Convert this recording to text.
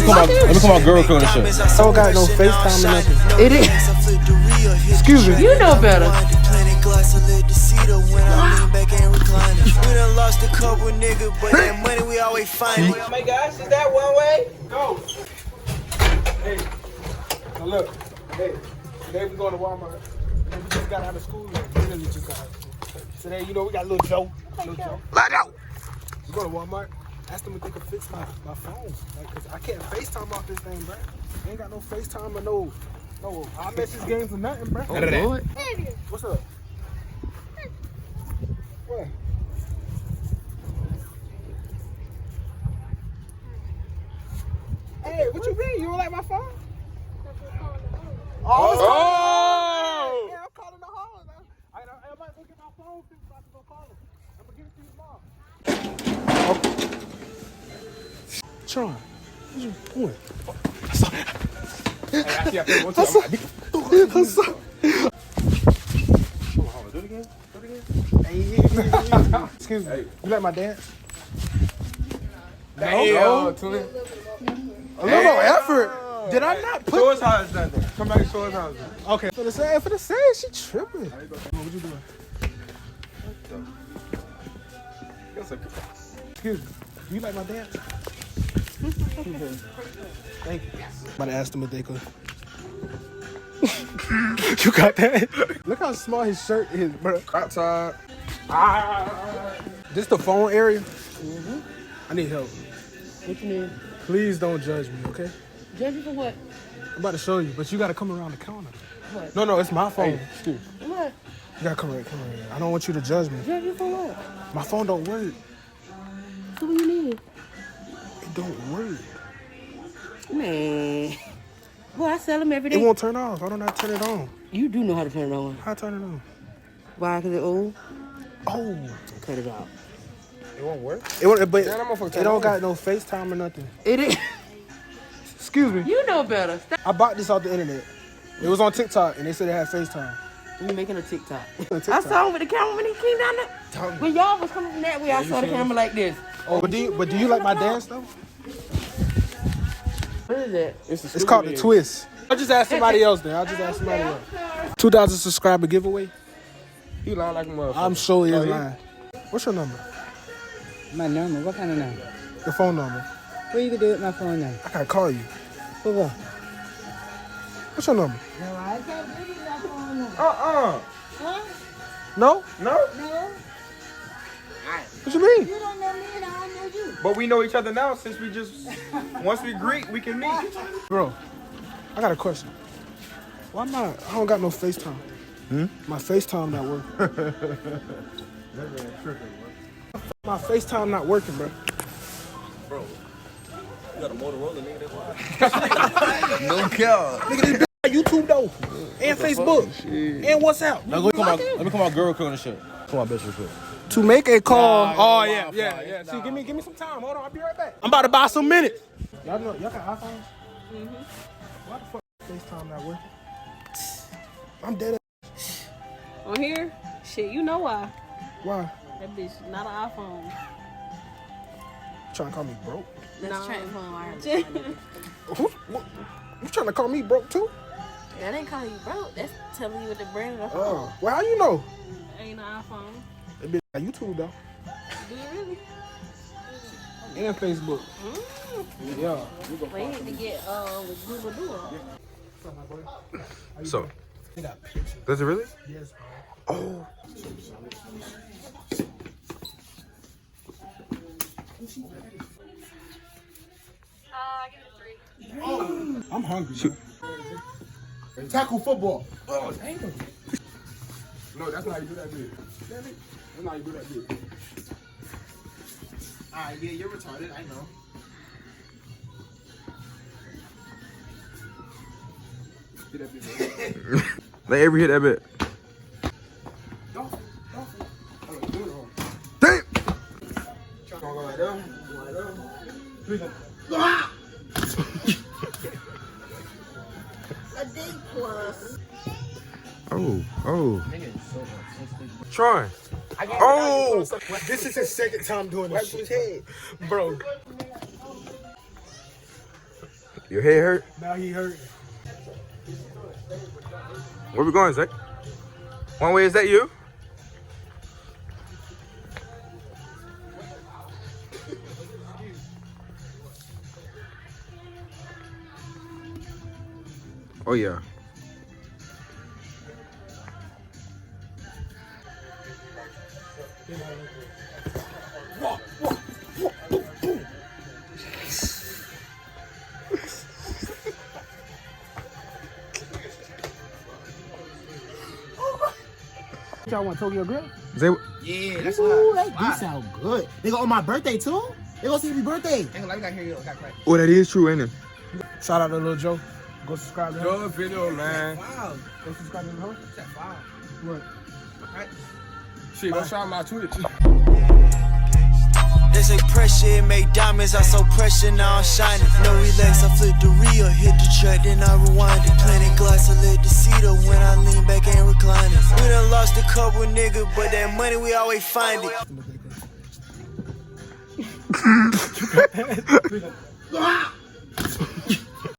me call my girl crew and shit. I don't got no FaceTime or nothing. It is. Excuse me. You know better. We done lost a couple niggas, but that money we always find it. Oh my gosh, is that one way? Go. Hey, now look. Hey, today we going to Walmart. And we just got out of school. Literally just got out of school. Today, you know, we got little Joe. Little Joe. Let out. We go to Walmart. Ask them if they can fix my phone. Like, cause I can't FaceTime off this thing, bro. Ain't got no FaceTime or no iMessage games or nothing, bro. Oh, Lord. What's up? What? Hey, what you mean? You don't like my phone? Oh! Yeah, I'm calling the hall. I might go get my phone fixed so I can go call him. I'm gonna give it to you tomorrow. Tron, what you doing? What's up? Do it again. Excuse me. You like my dance? No. A little more effort. Did I not put? Show us how it's done. Come back and show us how it's done. Okay. For the same, she tripping. What you doing? Excuse me. Do you like my dance? Thank you. I'm about to ask them if they could. You got that? Look how small his shirt is, bro. Crop top. This the phone area? I need help. What you need? Please don't judge me, okay? Judge you for what? I'm about to show you, but you gotta come around the counter. What? No, it's my phone. Excuse me. What? You gotta come right. I don't want you to judge me. Judge you for what? My phone don't work. So what you need? It don't work. Man. Boy, I sell them every day. It won't turn off. I don't know how to turn it on. You do know how to turn it on. How to turn it on? Why? Because it's old? Oh. Cut it out. It won't work. But that motherfucker it turn don't on. got no FaceTime or nothing. It is. Excuse me. You know better. Stop. I bought this off the internet. It was on TikTok, and they said it had FaceTime. You making a TikTok. I TikTok. saw him with the camera when he came down there. When y'all was coming from that way, I saw the camera like this. Oh, but do you like my dance though? What is that? It's called the twist. I'll just ask somebody else then. 2,000 subscriber giveaway. You lying like a motherfucker. I'm sure he is lying. What's your number? My number? What kind of number? Your phone number. What you can do with my phone number? I gotta call you. For what? What's your number? No, I can't give you my phone number. Huh? No? No? No, What you mean? you don't know me and I don't know you. But we know each other now since we just, once we greet, we can meet. Bro, I got a question. Why am I don't got no FaceTime. My FaceTime not working. My FaceTime not working, bro. Bro, you got a Motorola, nigga, that's why. No cap. Nigga, this bitch on YouTube though. And Facebook. And WhatsApp. Let me call my girl crew and shit. Call my bitch real quick. To make a call. Nah, yeah. See, give me some time. Hold on, I'll be right back. I'm about to buy some minutes. Y'all got iPhones? Why the fuck FaceTime not working? I'm dead. On here? Shit, you know why. Why? That bitch not an iPhone. Trying to call me broke? That's trying Who you trying to call me broke too? That ain't calling you broke. That's telling you what the brand of the Oh, phone. well, how you know? Ain't an iPhone. It be on YouTube though. Do you really? And Facebook. Yeah. But you need to get with Google Duo. So, does it really? Yes, bro. Oh. I'm hungry. Tackle football. Oh, damn. No, that's not how you do that bit. That's not how you do that bit. Alright, yeah, you're retarded. I know. Hit that bit. Let Avery hit that bit. Damn. A D plus. Oh. Tron. Oh. This is his second time doing this shit. Bro. Your head hurt? Now he hurt. Where we going, Zach? One way, is that you? Oh yeah. Y'all want Tokyo Grill? Zay, Yeah, that's Ooh, why. that do sound good. They go on my birthday too? They gonna see me birthday. Ain't gonna lie, we got here, yo. Got crack. oh, that is true, ain't it? Shout out to Lil Joe. Go subscribe to him. Good video, man. Wow. Go subscribe to him. Huh? That's wow. What? Right. Shit, go shout my Twitch. They say pressure, it make diamonds, I so pressure, now I'm shining. No relax, I flip the reel, hit the track, then I rewind it. Planted glass, I let the seat up when I lean back and recline it. We done lost a couple niggas, but that money we always find it.